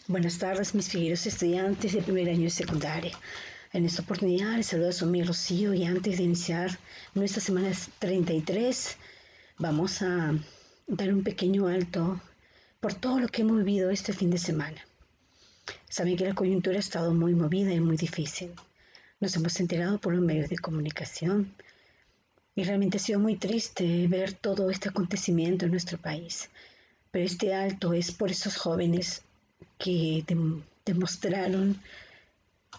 Buenas tardes, mis queridos estudiantes de primer año de secundaria. En esta oportunidad les saluda su amiga Rocío y antes de iniciar nuestra semana 33 vamos a dar un pequeño alto por todo lo que hemos vivido este fin de semana. Saben que la coyuntura ha estado muy movida y muy difícil. Nos hemos enterado por los medios de comunicación y realmente ha sido muy triste ver todo este acontecimiento en nuestro país. Pero este alto es por esos jóvenes que demostraron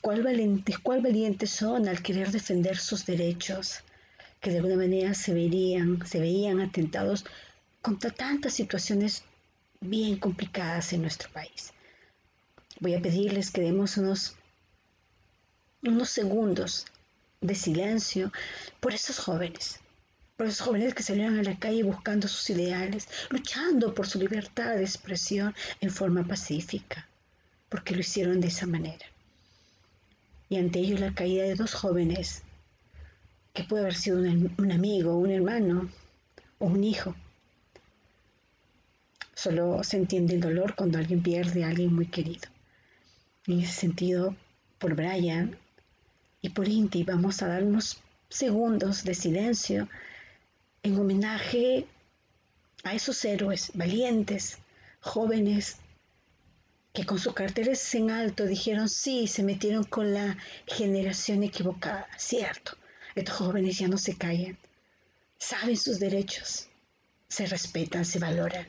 cuál valientes son al querer defender sus derechos, que de alguna manera se veían atentados contra tantas situaciones bien complicadas en nuestro país. Voy a pedirles que demos unos segundos de silencio por esos jóvenes que salieron a la calle buscando sus ideales, luchando por su libertad de expresión en forma pacífica, porque lo hicieron de esa manera. Y ante ello la caída de dos jóvenes, que puede haber sido un amigo, un hermano o un hijo. Solo se entiende el dolor cuando alguien pierde a alguien muy querido. En ese sentido, por Brian y por Inti vamos a dar unos segundos de silencio en homenaje a esos héroes valientes, jóvenes, que con sus carteles en alto dijeron sí, se metieron con la generación equivocada. Cierto, estos jóvenes ya no se callan, saben sus derechos, se respetan, se valoran.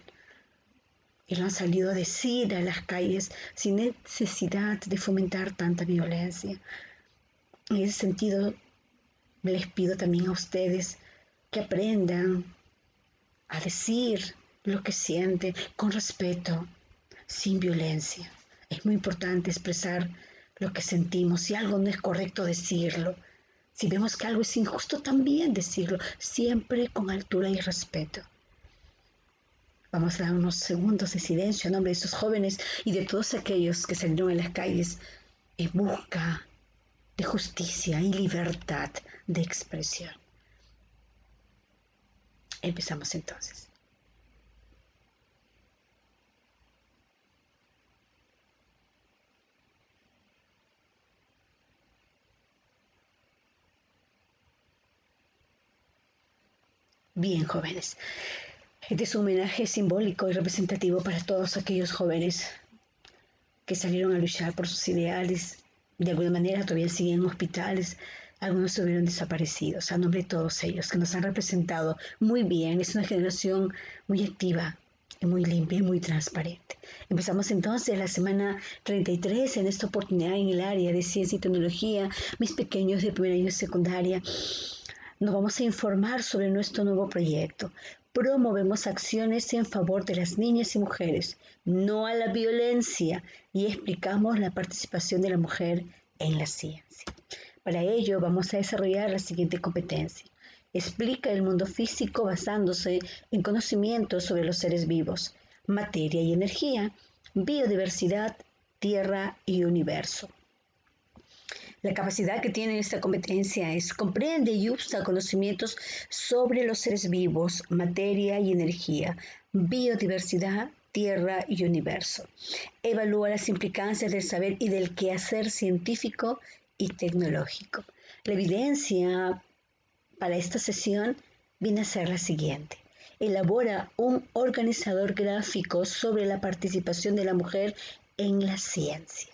Y lo han salido a decir a las calles sin necesidad de fomentar tanta violencia. En ese sentido, les pido también a ustedes que aprendan a decir lo que sienten con respeto, sin violencia. Es muy importante expresar lo que sentimos. Si algo no es correcto, decirlo. Si vemos que algo es injusto, también decirlo, siempre con altura y respeto. Vamos a dar unos segundos de silencio a nombre de esos jóvenes y de todos aquellos que salieron a las calles en busca de justicia y libertad de expresión. Empezamos entonces. Bien, jóvenes. Este es un homenaje simbólico y representativo para todos aquellos jóvenes que salieron a luchar por sus ideales. De alguna manera todavía siguen en hospitales, algunos estuvieron desaparecidos. A nombre de todos ellos que nos han representado muy bien, es una generación muy activa, muy limpia y muy transparente. Empezamos entonces la semana 33 en esta oportunidad en el área de ciencia y tecnología. Mis pequeños de primer año de secundaria, nos vamos a informar sobre nuestro nuevo proyecto. Promovemos acciones en favor de las niñas y mujeres, no a la violencia, y explicamos la participación de la mujer en la ciencia. Para ello vamos a desarrollar la siguiente competencia. Explica el mundo físico basándose en conocimientos sobre los seres vivos, materia y energía, biodiversidad, tierra y universo. La capacidad que tiene esta competencia es comprende y usa conocimientos sobre los seres vivos, materia y energía, biodiversidad, tierra y universo. Evalúa las implicancias del saber y del quehacer científico y tecnológico. La evidencia para esta sesión viene a ser la siguiente. Elabora un organizador gráfico sobre la participación de la mujer en la ciencia.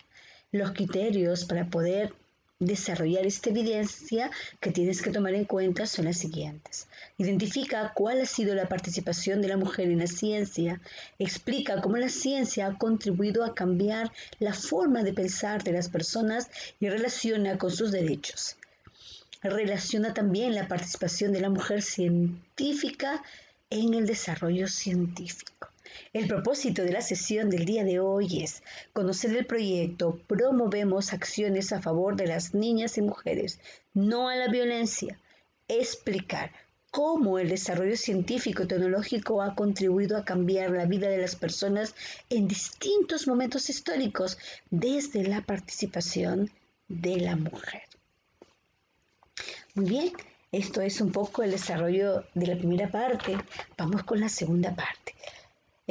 Los criterios para poder desarrollar esta evidencia que tienes que tomar en cuenta son las siguientes. Identifica cuál ha sido la participación de la mujer en la ciencia. Explica cómo la ciencia ha contribuido a cambiar la forma de pensar de las personas y relaciona con sus derechos. Relaciona también la participación de la mujer científica en el desarrollo científico. El propósito de la sesión del día de hoy es conocer el proyecto Promovemos acciones a favor de las niñas y mujeres, no a la violencia. Explicar cómo el desarrollo científico y tecnológico ha contribuido a cambiar la vida de las personas en distintos momentos históricos desde la participación de la mujer. Muy bien, esto es un poco el desarrollo de la primera parte. Vamos con la segunda parte.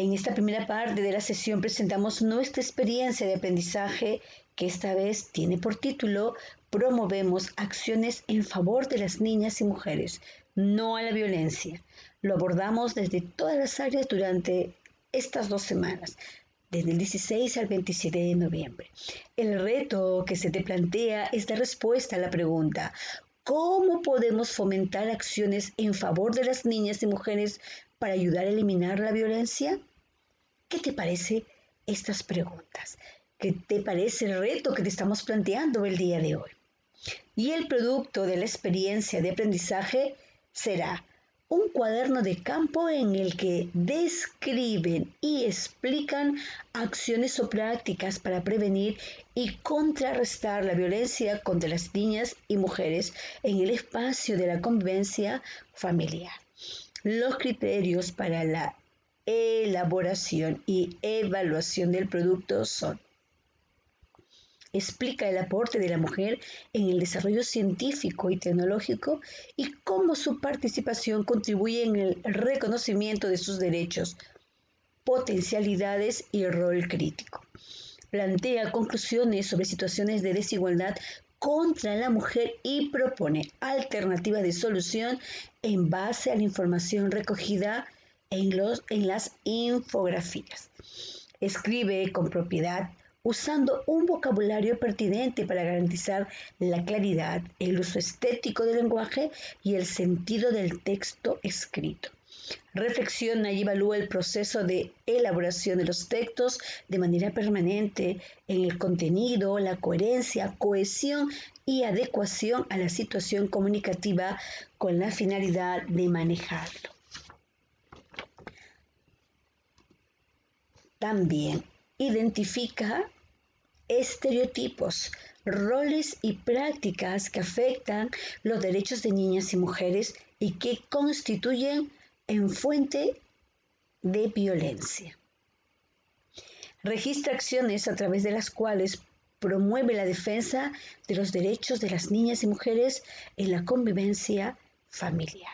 En esta primera parte de la sesión presentamos nuestra experiencia de aprendizaje que esta vez tiene por título Promovemos acciones en favor de las niñas y mujeres, no a la violencia. Lo abordamos desde todas las áreas durante estas 2 semanas, desde el 16 al 27 de noviembre. El reto que se te plantea es la respuesta a la pregunta: ¿cómo podemos fomentar acciones en favor de las niñas y mujeres para ayudar a eliminar la violencia? ¿Qué te parece estas preguntas? ¿Qué te parece el reto que te estamos planteando el día de hoy? Y el producto de la experiencia de aprendizaje será un cuaderno de campo en el que describen y explican acciones o prácticas para prevenir y contrarrestar la violencia contra las niñas y mujeres en el espacio de la convivencia familiar. Los criterios para la elaboración y evaluación del producto son: explica el aporte de la mujer en el desarrollo científico y tecnológico y cómo su participación contribuye en el reconocimiento de sus derechos, potencialidades y rol crítico. Plantea conclusiones sobre situaciones de desigualdad contra la mujer y propone alternativas de solución en base a la información recogida en las infografías. Escribe con propiedad usando un vocabulario pertinente para garantizar la claridad, el uso estético del lenguaje y el sentido del texto escrito. Reflexiona y evalúa el proceso de elaboración de los textos de manera permanente en el contenido, la coherencia, cohesión y adecuación a la situación comunicativa con la finalidad de manejarlo. También identifica estereotipos, roles y prácticas que afectan los derechos de niñas y mujeres y que constituyen en fuente de violencia. Registra acciones a través de las cuales promueve la defensa de los derechos de las niñas y mujeres en la convivencia familiar.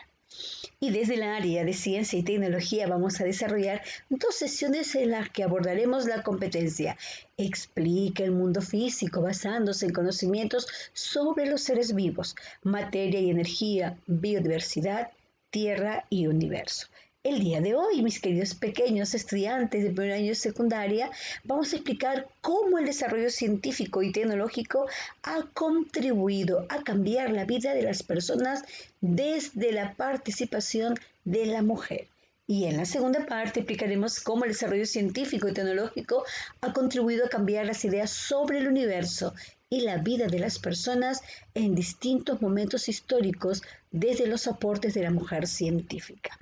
Y desde el área de ciencia y tecnología vamos a desarrollar 2 sesiones en las que abordaremos la competencia. Explica el mundo físico basándose en conocimientos sobre los seres vivos, materia y energía, biodiversidad, tierra y universo. El día de hoy, mis queridos pequeños estudiantes de primer año de secundaria, vamos a explicar cómo el desarrollo científico y tecnológico ha contribuido a cambiar la vida de las personas desde la participación de la mujer. Y en la segunda parte explicaremos cómo el desarrollo científico y tecnológico ha contribuido a cambiar las ideas sobre el universo y la vida de las personas en distintos momentos históricos desde los aportes de la mujer científica.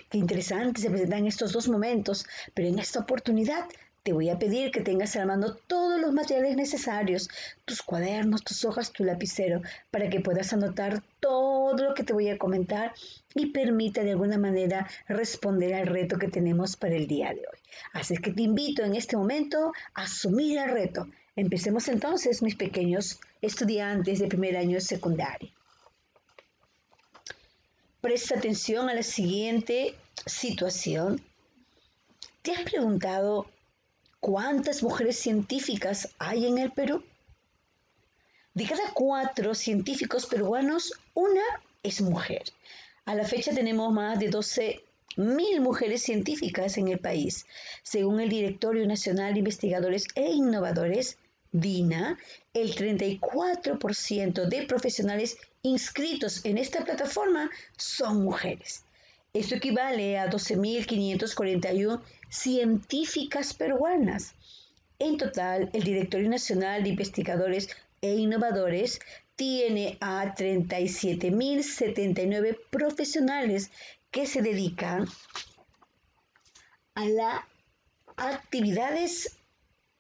Qué interesante se presentan estos 2 momentos, pero en esta oportunidad te voy a pedir que tengas a la mano todos los materiales necesarios, tus cuadernos, tus hojas, tu lapicero, para que puedas anotar todo lo que te voy a comentar y permita de alguna manera responder al reto que tenemos para el día de hoy. Así que te invito en este momento a asumir el reto. Empecemos entonces, mis pequeños estudiantes de primer año de secundaria. Presta atención a la siguiente situación. ¿Te has preguntado cuántas mujeres científicas hay en el Perú? De cada 4 científicos peruanos, 1 es mujer. A la fecha tenemos más de 12.000 mujeres científicas en el país. Según el Directorio Nacional de Investigadores e Innovadores, DINA, el 34% de profesionales inscritos en esta plataforma son mujeres. Esto equivale a 12.541 científicas peruanas. En total, el Directorio Nacional de Investigadores e Innovadores tiene a 37.079 profesionales que se dedican a las actividades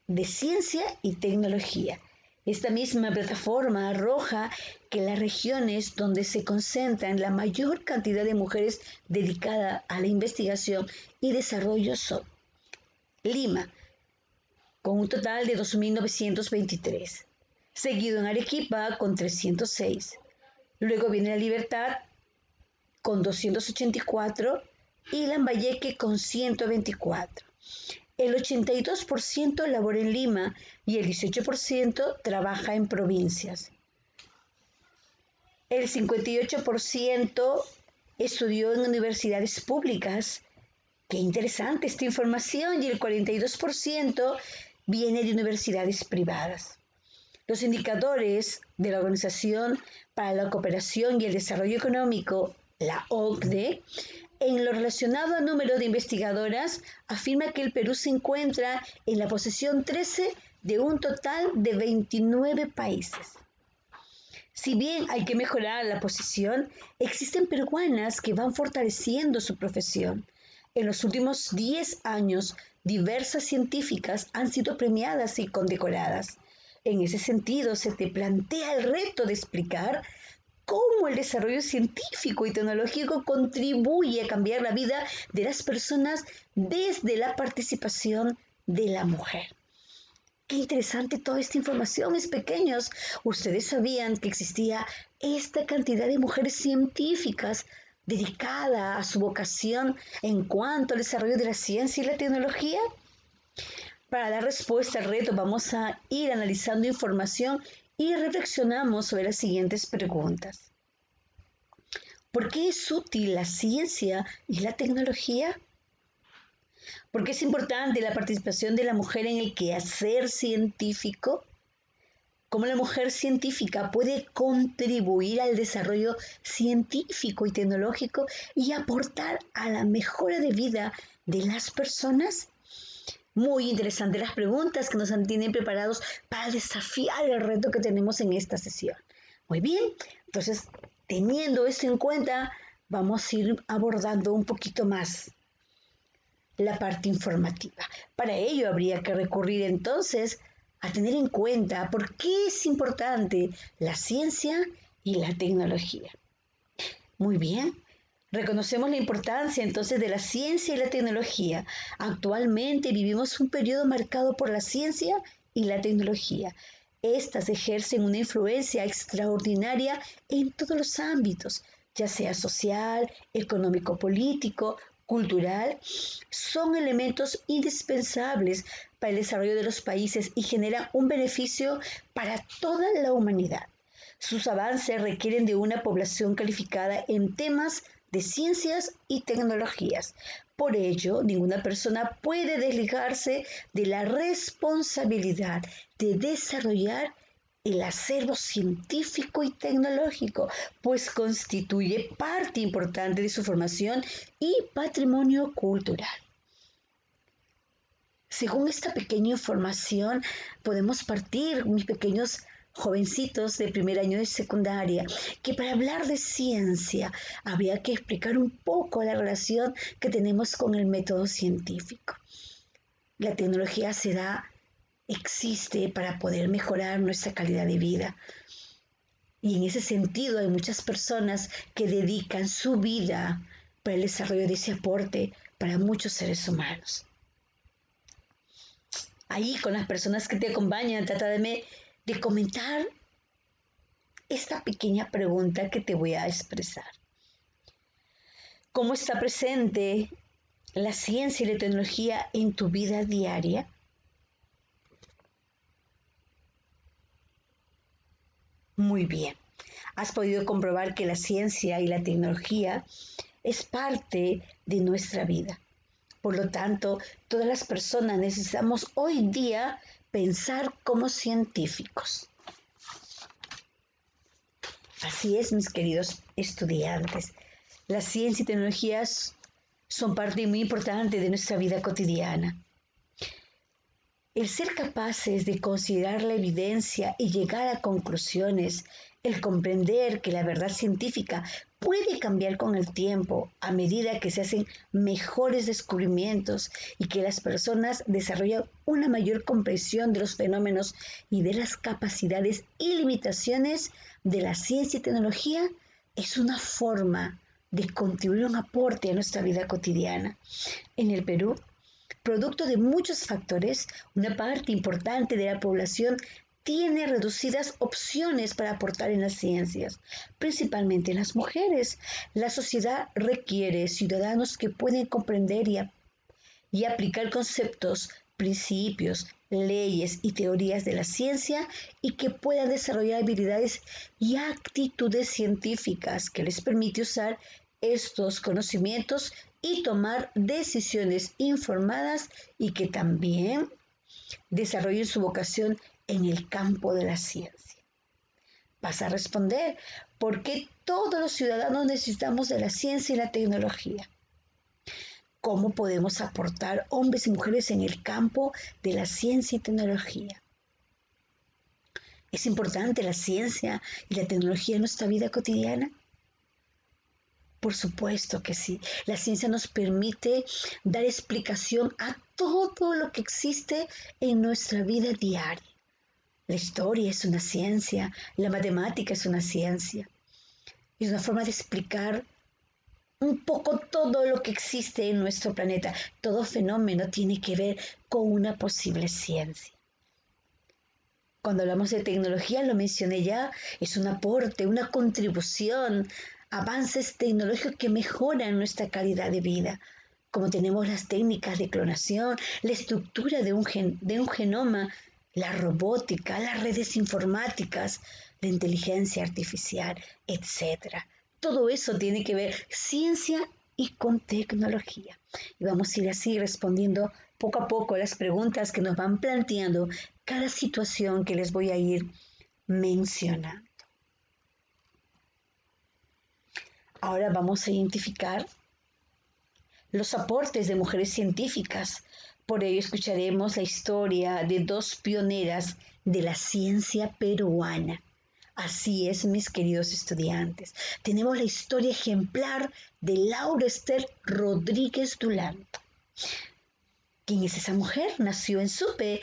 de ciencia y tecnología. Esta misma plataforma arroja que las regiones donde se concentran la mayor cantidad de mujeres dedicadas a la investigación y desarrollo son Lima, con un total de 2.923, seguido en Arequipa con 306, luego viene La Libertad con 284 y Lambayeque con 124. El 82% labora en Lima y el 18% trabaja en provincias. El 58% estudió en universidades públicas. Qué interesante esta información. Y el 42% viene de universidades privadas. Los indicadores de la Organización para la Cooperación y el Desarrollo Económico, la OCDE, en lo relacionado al número de investigadoras, afirma que el Perú se encuentra en la posición 13 de un total de 29 países. Si bien hay que mejorar la posición, existen peruanas que van fortaleciendo su profesión. En los últimos 10 años, diversas científicas han sido premiadas y condecoradas. En ese sentido, se te plantea el reto de explicar cómo el desarrollo científico y tecnológico contribuye a cambiar la vida de las personas desde la participación de la mujer. Qué interesante toda esta información, mis pequeños. ¿Ustedes sabían que existía esta cantidad de mujeres científicas dedicadas a su vocación en cuanto al desarrollo de la ciencia y la tecnología? Para dar respuesta al reto vamos a ir analizando información y reflexionamos sobre las siguientes preguntas. ¿Por qué es útil la ciencia y la tecnología? ¿Por qué es importante la participación de la mujer en el quehacer científico? ¿Cómo la mujer científica puede contribuir al desarrollo científico y tecnológico y aportar a la mejora de vida de las personas? Muy interesantes las preguntas que nos tienen preparados para desafiar el reto que tenemos en esta sesión. Muy bien, entonces, teniendo esto en cuenta, vamos a ir abordando un poquito más la parte informativa. Para ello habría que recurrir entonces a tener en cuenta por qué es importante la ciencia y la tecnología. Muy bien. Reconocemos la importancia entonces de la ciencia y la tecnología. Actualmente vivimos un periodo marcado por la ciencia y la tecnología. Estas ejercen una influencia extraordinaria en todos los ámbitos, ya sea social, económico-político, cultural. Son elementos indispensables para el desarrollo de los países y generan un beneficio para toda la humanidad. Sus avances requieren de una población calificada en temas de ciencias y tecnologías. Por ello, ninguna persona puede desligarse de la responsabilidad de desarrollar el acervo científico y tecnológico, pues constituye parte importante de su formación y patrimonio cultural. Según esta pequeña información, podemos partir, mis pequeños jovencitos de primer año de secundaria, que para hablar de ciencia habría que explicar un poco la relación que tenemos con el método científico. La tecnología existe para poder mejorar nuestra calidad de vida. Y en ese sentido hay muchas personas que dedican su vida para el desarrollo de ese aporte para muchos seres humanos. Ahí con las personas que te acompañan, trata de comentar esta pequeña pregunta que te voy a expresar. ¿Cómo está presente la ciencia y la tecnología en tu vida diaria? Muy bien. Has podido comprobar que la ciencia y la tecnología es parte de nuestra vida. Por lo tanto, todas las personas necesitamos hoy día pensar como científicos. Así es, mis queridos estudiantes. La ciencia y tecnologías son parte muy importante de nuestra vida cotidiana. El ser capaces de considerar la evidencia y llegar a conclusiones, el comprender que la verdad científica puede cambiar con el tiempo a medida que se hacen mejores descubrimientos y que las personas desarrollan una mayor comprensión de los fenómenos y de las capacidades y limitaciones de la ciencia y tecnología, es una forma de contribuir un aporte a nuestra vida cotidiana. En el Perú, producto de muchos factores, una parte importante de la población tiene reducidas opciones para aportar en las ciencias, principalmente las mujeres. La sociedad requiere ciudadanos que pueden comprender y aplicar conceptos, principios, leyes y teorías de la ciencia y que puedan desarrollar habilidades y actitudes científicas que les permite usar estos conocimientos y tomar decisiones informadas y que también desarrollen su vocación en el campo de la ciencia. Vas a responder, ¿por qué todos los ciudadanos necesitamos de la ciencia y la tecnología? ¿Cómo podemos aportar hombres y mujeres en el campo de la ciencia y tecnología? ¿Es importante la ciencia y la tecnología en nuestra vida cotidiana? Por supuesto que sí. La ciencia nos permite dar explicación a todo lo que existe en nuestra vida diaria. La historia es una ciencia, la matemática es una ciencia. Es una forma de explicar un poco todo lo que existe en nuestro planeta. Todo fenómeno tiene que ver con una posible ciencia. Cuando hablamos de tecnología, lo mencioné ya, es un aporte, una contribución, avances tecnológicos que mejoran nuestra calidad de vida, como tenemos las técnicas de clonación, la estructura de un genoma, la robótica, las redes informáticas, la inteligencia artificial, etc. Todo eso tiene que ver ciencia y con tecnología. Y vamos a ir así respondiendo poco a poco las preguntas que nos van planteando cada situación que les voy a ir mencionando. Ahora vamos a identificar los aportes de mujeres científicas. Por ello escucharemos la historia de dos pioneras de la ciencia peruana. Así es, mis queridos estudiantes. Tenemos la historia ejemplar de Laura Ester Rodríguez Dulanto. ¿Quién es esa mujer? Nació en Supe,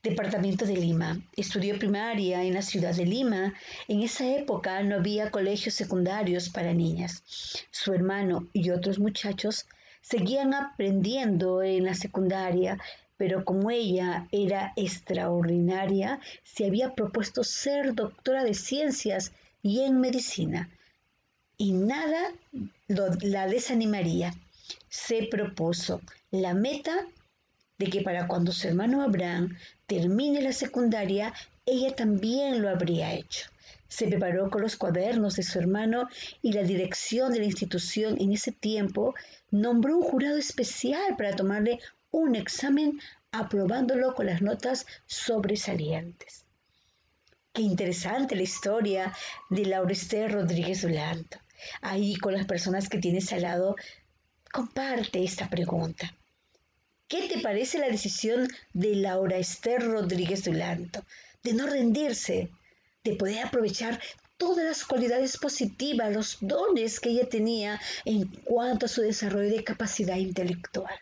departamento de Lima. Estudió primaria en la ciudad de Lima. En esa época no había colegios secundarios para niñas. Su hermano y otros muchachos seguían aprendiendo en la secundaria, pero como ella era extraordinaria, se había propuesto ser doctora de ciencias y en medicina. Y nada la desanimaría. Se propuso la meta de que para cuando su hermano Abraham termine la secundaria, ella también lo habría hecho. Se preparó con los cuadernos de su hermano y la dirección de la institución en ese tiempo nombró un jurado especial para tomarle un examen aprobándolo con las notas sobresalientes. Qué interesante la historia de Laura Ester Rodríguez Dulanto. Ahí con las personas que tienes al lado, comparte esta pregunta. ¿Qué te parece la decisión de Laura Ester Rodríguez Dulanto de no rendirse, de poder aprovechar todas las cualidades positivas, los dones que ella tenía en cuanto a su desarrollo de capacidad intelectual?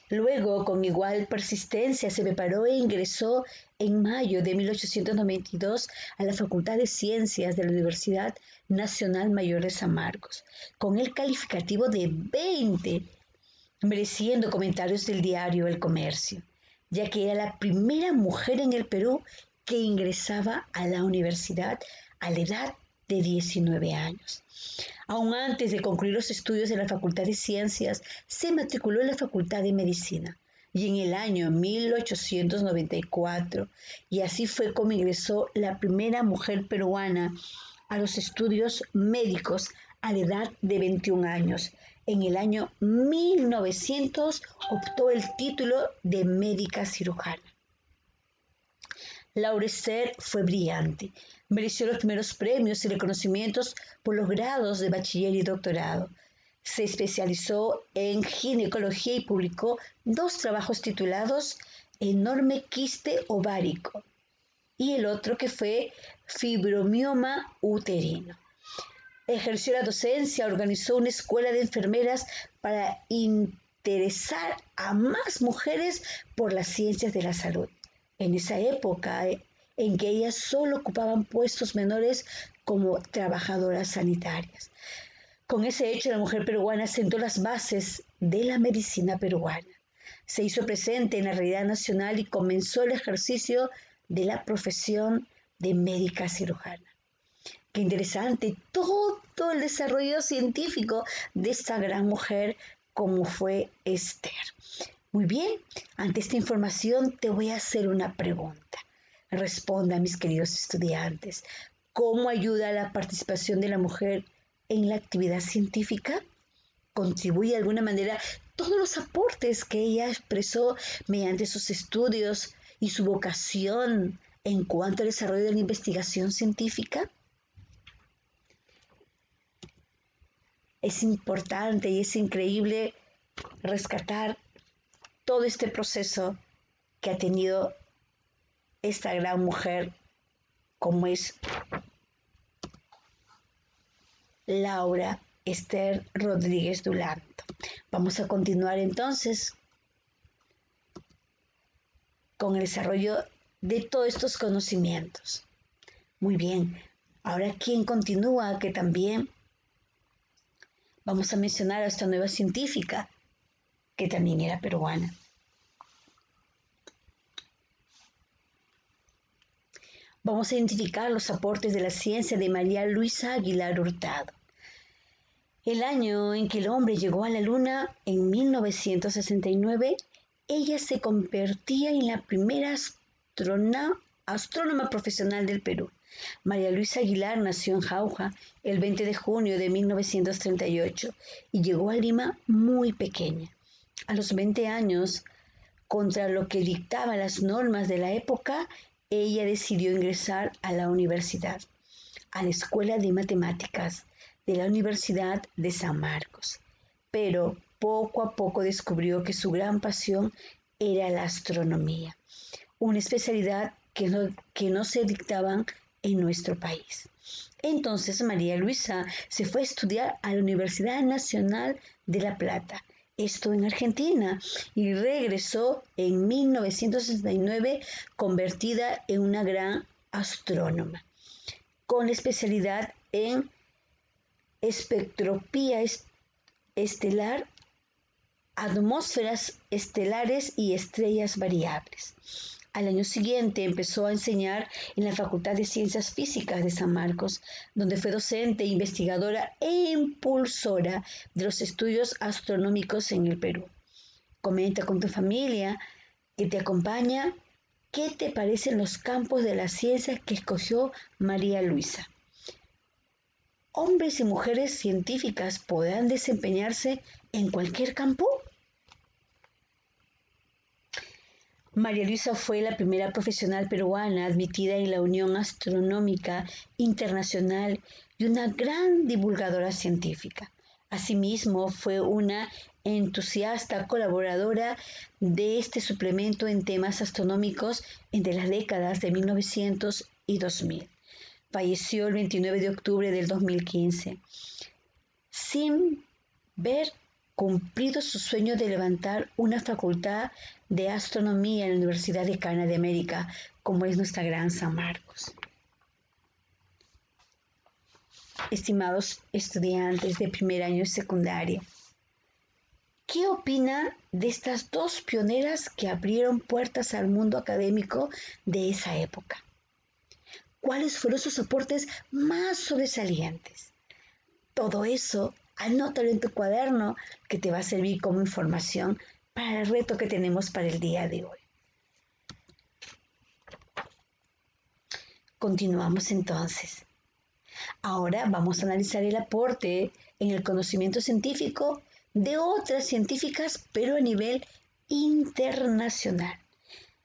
Luego, con igual persistencia, se preparó e ingresó en mayo de 1892 a la Facultad de Ciencias de la Universidad Nacional Mayor de San Marcos, con el calificativo de 20, mereciendo comentarios del diario El Comercio, ya que era la primera mujer en el Perú que ingresaba a la universidad a la edad de 19 años. Aún antes de concluir los estudios en la Facultad de Ciencias, se matriculó en la Facultad de Medicina y en el año 1894, y así fue como ingresó la primera mujer peruana a los estudios médicos a la edad de 21 años. En el año 1900 obtuvo el título de médica cirujana. Laura Ester fue brillante. Mereció los primeros premios y reconocimientos por los grados de bachiller y doctorado. Se especializó en ginecología y publicó 2 trabajos titulados Enorme quiste ovárico y el otro que fue Fibromioma uterino. Ejerció la docencia, organizó una escuela de enfermeras para interesar a más mujeres por las ciencias de la salud. En esa época en que ellas solo ocupaban puestos menores como trabajadoras sanitarias. Con ese hecho, la mujer peruana sentó las bases de la medicina peruana. Se hizo presente en la realidad nacional y comenzó el ejercicio de la profesión de médica cirujana. Qué interesante todo el desarrollo científico de esta gran mujer como fue Esther. Muy bien, ante esta información te voy a hacer una pregunta. Responda, mis queridos estudiantes, ¿cómo ayuda la participación de la mujer en la actividad científica? ¿Contribuye de alguna manera todos los aportes que ella expresó mediante sus estudios y su vocación en cuanto al desarrollo de la investigación científica? Es importante y es increíble rescatar todo este proceso que ha tenido esta gran mujer como es Laura Esther Rodríguez Dulanto. Vamos a continuar entonces con el desarrollo de todos estos conocimientos. Muy bien, ahora ¿quién continúa? Que también vamos a mencionar a esta nueva científica que también era peruana. Vamos a identificar los aportes de la ciencia de María Luisa Aguilar Hurtado. El año en que el hombre llegó a la Luna, en 1969, ella se convertía en la primera astrónoma profesional del Perú. María Luisa Aguilar nació en Jauja el 20 de junio de 1938 y llegó a Lima muy pequeña. A los 20 años, contra lo que dictaban las normas de la época, ella decidió ingresar a la universidad, a la Escuela de Matemáticas de la Universidad de San Marcos. Pero poco a poco descubrió que su gran pasión era la astronomía, una especialidad que no se dictaban en nuestro país. Entonces María Luisa se fue a estudiar a la Universidad Nacional de La Plata, esto en Argentina, y regresó en 1969 convertida en una gran astrónoma, con la especialidad en espectroscopía estelar, atmósferas estelares y estrellas variables. Al año siguiente empezó a enseñar en la Facultad de Ciencias Físicas de San Marcos, donde fue docente, investigadora e impulsora de los estudios astronómicos en el Perú. Comenta con tu familia que te acompaña qué te parecen los campos de la ciencia que escogió María Luisa. ¿Hombres y mujeres científicas podrán desempeñarse en cualquier campo? María Luisa fue la primera profesional peruana admitida en la Unión Astronómica Internacional y una gran divulgadora científica. Asimismo, fue una entusiasta colaboradora de este suplemento en temas astronómicos entre las décadas de 1900 y 2000. Falleció el 29 de octubre del 2015, sin ver cumplido su sueño de levantar una facultad de astronomía en la Universidad de Cana de América, como es nuestra gran San Marcos. Estimados estudiantes de primer año de secundaria, ¿qué opina de estas dos pioneras que abrieron puertas al mundo académico de esa época? ¿Cuáles fueron sus aportes más sobresalientes? Todo eso, anótalo en tu cuaderno que te va a servir como información para el reto que tenemos para el día de hoy. Continuamos entonces. Ahora vamos a analizar el aporte en el conocimiento científico de otras científicas, pero a nivel internacional.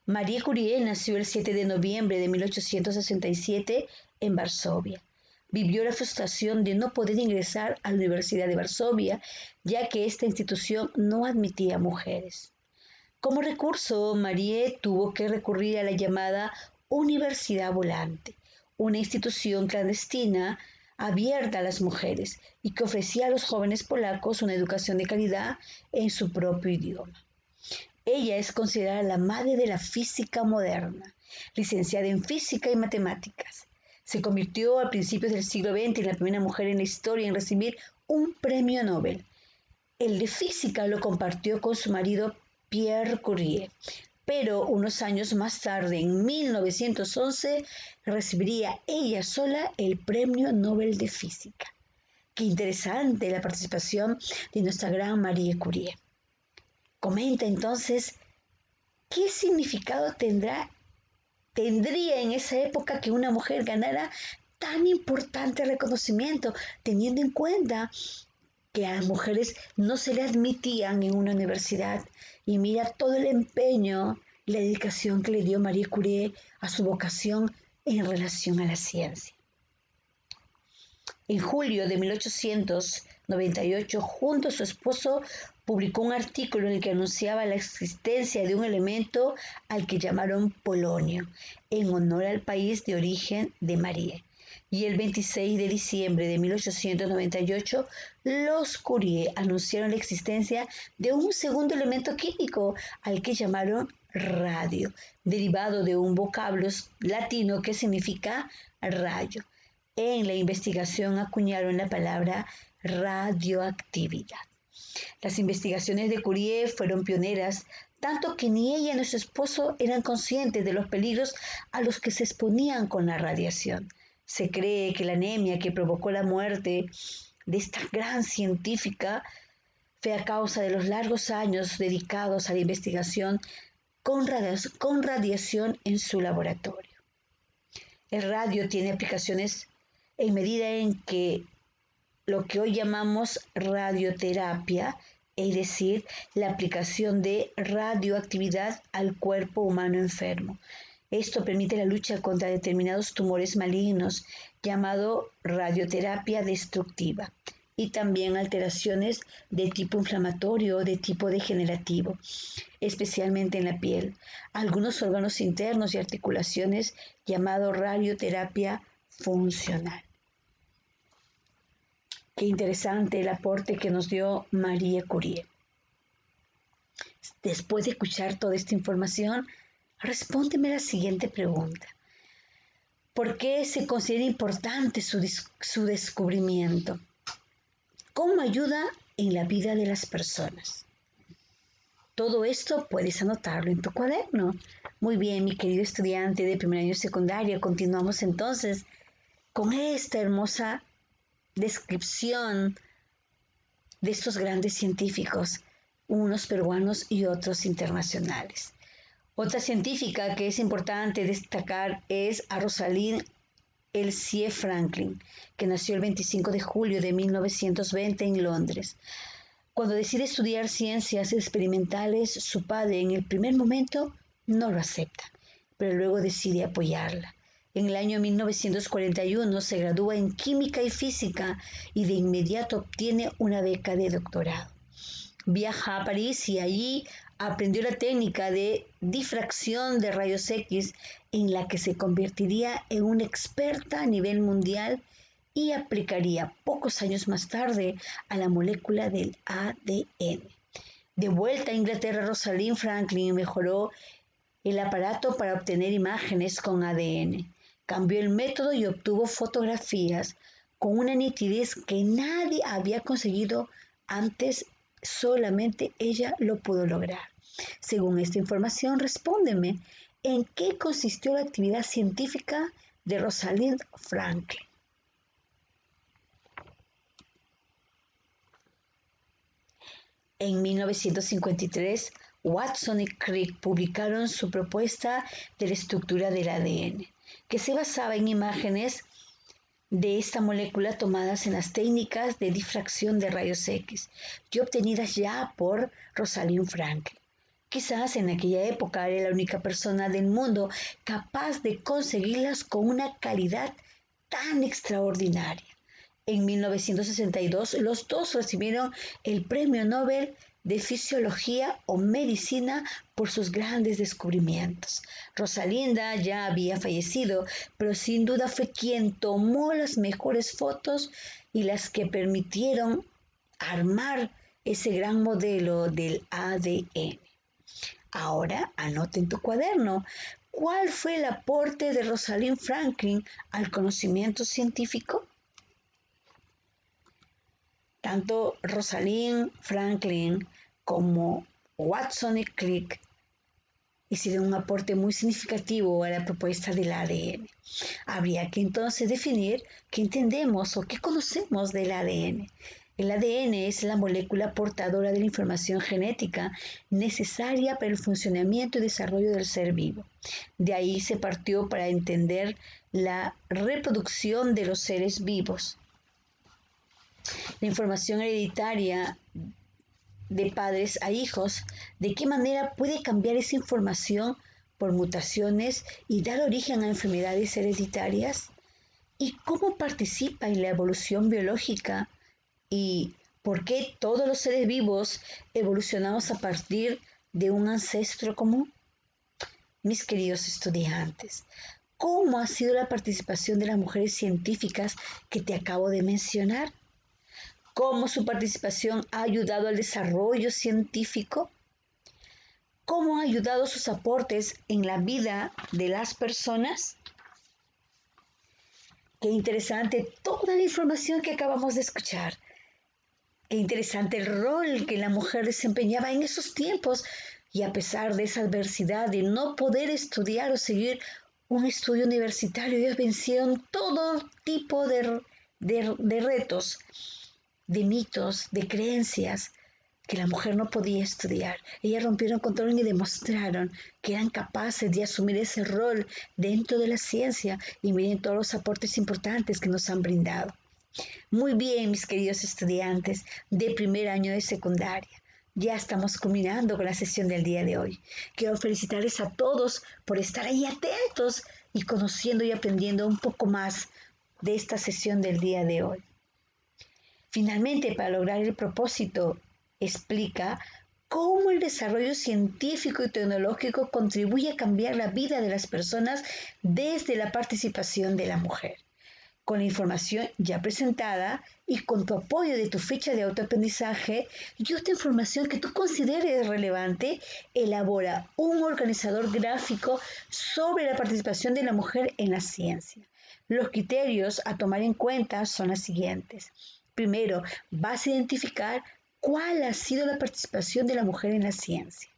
Marie Curie nació el 7 de noviembre de 1867 en Varsovia. Vivió la frustración de no poder ingresar a la Universidad de Varsovia, ya que esta institución no admitía mujeres. Como recurso, Marie tuvo que recurrir a la llamada Universidad Volante, una institución clandestina abierta a las mujeres y que ofrecía a los jóvenes polacos una educación de calidad en su propio idioma. Ella es considerada la madre de la física moderna, licenciada en física y matemáticas. Se convirtió a principios del siglo XX en la primera mujer en la historia en recibir un premio Nobel. El de física lo compartió con su marido Pierre Curie. pero unos años más tarde, en 1911, recibiría ella sola el Premio Nobel de Física. Qué interesante la participación de nuestra gran Marie Curie. Comenta entonces, ¿qué significado tendría en esa época que una mujer ganara tan importante reconocimiento, teniendo en cuenta que a las mujeres no se le admitían en una universidad? Y mira todo el empeño y la dedicación que le dio Marie Curie a su vocación en relación a la ciencia. En julio de 1898, junto a su esposo, publicó un artículo en el que anunciaba la existencia de un elemento al que llamaron polonio, en honor al país de origen de Marie. Y el 26 de diciembre de 1898, los Curie anunciaron la existencia de un segundo elemento químico al que llamaron radio, derivado de un vocablo latino que significa rayo. En la investigación acuñaron la palabra radioactividad. Las investigaciones de Curie fueron pioneras, tanto que ni ella ni su esposo eran conscientes de los peligros a los que se exponían con la radiación. Se cree que la anemia que provocó la muerte de esta gran científica fue a causa de los largos años dedicados a la investigación con radiación en su laboratorio. El radio tiene aplicaciones en medida en que lo que hoy llamamos radioterapia, es decir, la aplicación de radioactividad al cuerpo humano enfermo. Esto permite la lucha contra determinados tumores malignos, llamado radioterapia destructiva, y también alteraciones de tipo inflamatorio o de tipo degenerativo, especialmente en la piel, algunos órganos internos y articulaciones, llamado radioterapia funcional. Qué interesante el aporte que nos dio Marie Curie. Después de escuchar toda esta información, respóndeme la siguiente pregunta. ¿Por qué se considera importante su descubrimiento? ¿Cómo ayuda en la vida de las personas? Todo esto puedes anotarlo en tu cuaderno. Muy bien, mi querido estudiante de primer año secundaria, continuamos entonces con esta hermosa descripción de estos grandes científicos, unos peruanos y otros internacionales. Otra científica que es importante destacar es a Rosalind Elsie Franklin, que nació el 25 de julio de 1920 en Londres. Cuando decide estudiar ciencias experimentales, su padre en el primer momento no lo acepta, pero luego decide apoyarla. En el año 1941 se gradúa en Química y Física y de inmediato obtiene una beca de doctorado. Viaja a París y allí aprendió la técnica de difracción de rayos X, en la que se convertiría en una experta a nivel mundial y aplicaría pocos años más tarde a la molécula del ADN. De vuelta a Inglaterra, Rosalind Franklin mejoró el aparato para obtener imágenes con ADN. Cambió el método y obtuvo fotografías con una nitidez que nadie había conseguido antes, solamente ella lo pudo lograr. Según esta información, respóndeme, ¿en qué consistió la actividad científica de Rosalind Franklin? En 1953, Watson y Crick publicaron su propuesta de la estructura del ADN, que se basaba en imágenes de esta molécula tomadas en las técnicas de difracción de rayos X y obtenidas ya por Rosalind Franklin. Quizás en aquella época era la única persona del mundo capaz de conseguirlas con una calidad tan extraordinaria. En 1962, los dos recibieron el Premio Nobel de Fisiología o Medicina por sus grandes descubrimientos. Rosalinda ya había fallecido, pero sin duda fue quien tomó las mejores fotos y las que permitieron armar ese gran modelo del ADN. Ahora anota en tu cuaderno, ¿cuál fue el aporte de Rosalind Franklin al conocimiento científico? Tanto Rosalind Franklin como Watson y Crick hicieron un aporte muy significativo a la propuesta del ADN. Habría que entonces definir qué entendemos o qué conocemos del ADN. El ADN es la molécula portadora de la información genética necesaria para el funcionamiento y desarrollo del ser vivo. De ahí se partió para entender la reproducción de los seres vivos. La información hereditaria de padres a hijos, ¿de qué manera puede cambiar esa información por mutaciones y dar origen a enfermedades hereditarias? ¿Y cómo participa en la evolución biológica? ¿Y por qué todos los seres vivos evolucionamos a partir de un ancestro común? Mis queridos estudiantes, ¿cómo ha sido la participación de las mujeres científicas que te acabo de mencionar? ¿Cómo su participación ha ayudado al desarrollo científico? ¿Cómo ha ayudado sus aportes en la vida de las personas? Qué interesante toda la información que acabamos de escuchar. Qué interesante el rol que la mujer desempeñaba en esos tiempos y a pesar de esa adversidad de no poder estudiar o seguir un estudio universitario, ellos vencieron todo tipo de retos, de mitos, de creencias, que la mujer no podía estudiar. Ellas rompieron con todo y demostraron que eran capaces de asumir ese rol dentro de la ciencia y miren todos los aportes importantes que nos han brindado. Muy bien, mis queridos estudiantes de primer año de secundaria. Ya estamos culminando con la sesión del día de hoy. Quiero felicitarles a todos por estar ahí atentos y conociendo y aprendiendo un poco más de esta sesión del día de hoy. Finalmente, para lograr el propósito, explica cómo el desarrollo científico y tecnológico contribuye a cambiar la vida de las personas desde la participación de la mujer. Con la información ya presentada y con tu apoyo de tu ficha de autoaprendizaje y otra información que tú consideres relevante, elabora un organizador gráfico sobre la participación de la mujer en la ciencia. Los criterios a tomar en cuenta son los siguientes. Primero, vas a identificar cuál ha sido la participación de la mujer en la ciencia.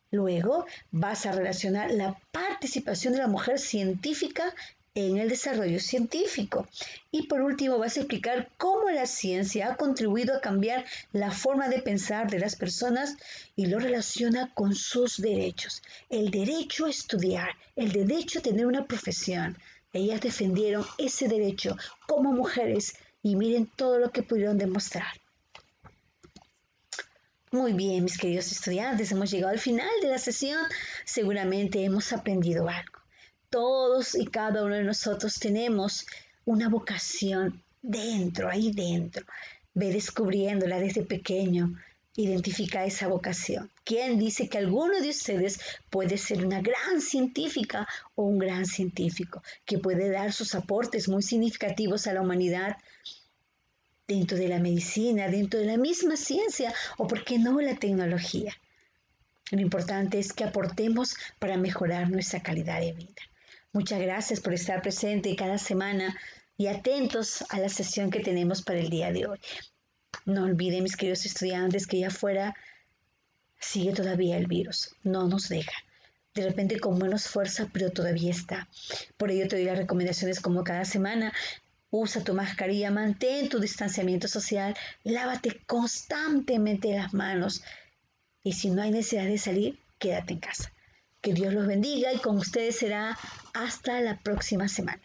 Luego, vas a relacionar la participación de la mujer científica en el desarrollo científico. Y por último, vas a explicar cómo la ciencia ha contribuido a cambiar la forma de pensar de las personas y lo relaciona con sus derechos. El derecho a estudiar, el derecho a tener una profesión. Ellas defendieron ese derecho como mujeres y miren todo lo que pudieron demostrar. Muy bien, mis queridos estudiantes, hemos llegado al final de la sesión. Seguramente hemos aprendido algo. Todos y cada uno de nosotros tenemos una vocación dentro, ahí dentro. Ve descubriéndola desde pequeño. Identifica esa vocación. ¿Quién dice que alguno de ustedes puede ser una gran científica o un gran científico que puede dar sus aportes muy significativos a la humanidad dentro de la medicina, dentro de la misma ciencia o, por qué no, la tecnología? Lo importante es que aportemos para mejorar nuestra calidad de vida. Muchas gracias por estar presente cada semana y atentos a la sesión que tenemos para el día de hoy. No olviden, mis queridos estudiantes, que allá afuera sigue todavía el virus, no nos deja. De repente con menos fuerza, pero todavía está. Por ello te doy las recomendaciones como cada semana. Usa tu mascarilla, mantén tu distanciamiento social, lávate constantemente las manos y si no hay necesidad de salir, quédate en casa. Que Dios los bendiga y con ustedes será hasta la próxima semana.